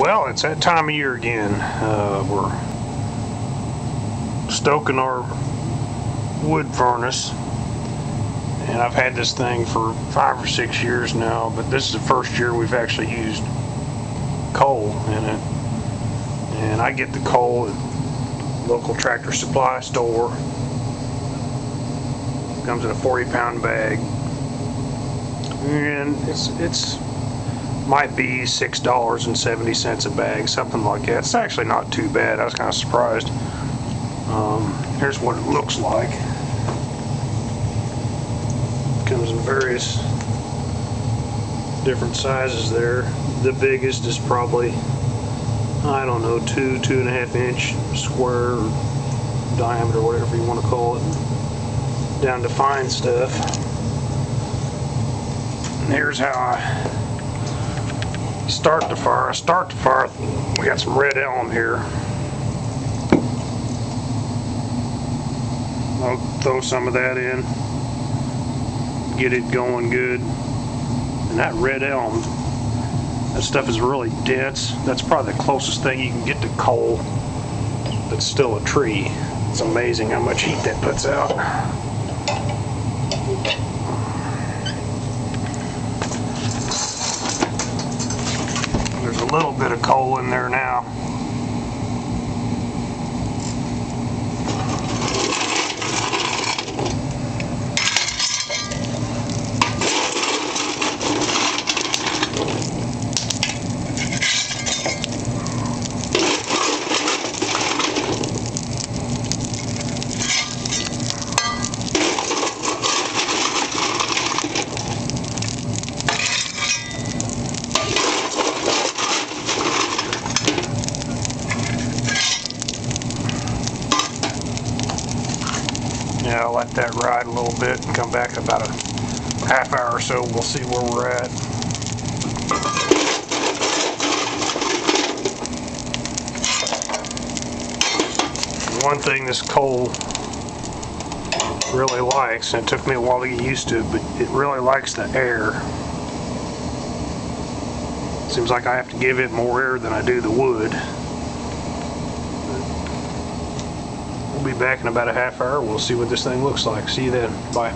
Well, it's that time of year again. We're stoking our wood furnace, and I've had this thing for 5 or 6 years now, but this is the first year we've actually used coal in it. And I get the coal at local Tractor Supply store. Comes in a 40-pound bag, and it's might be $6.70 a bag, something like that. It's actually not too bad. I was kind of surprised. Here's what it looks like. Comes in various different sizes there. The biggest is probably, I don't know, 2.5 inch square or diameter, whatever you want to call it, down to fine stuff. And here's how I start the fire. We got some red elm here. I'll throw some of that in, get it going good. And that red elm, that stuff is really dense. That's probably the closest thing you can get to coal that's still a tree. It's amazing how much heat that puts out. There's a little bit of coal in there now. Yeah, I'll let that ride a little bit and come back about a half hour or so. We'll see where we're at. One thing this coal really likes, and it took me a while to get used to, but it really likes the air. Seems like I have to give it more air than I do the wood. We'll be back in about a half hour. We'll see what this thing looks like. See you then. Bye.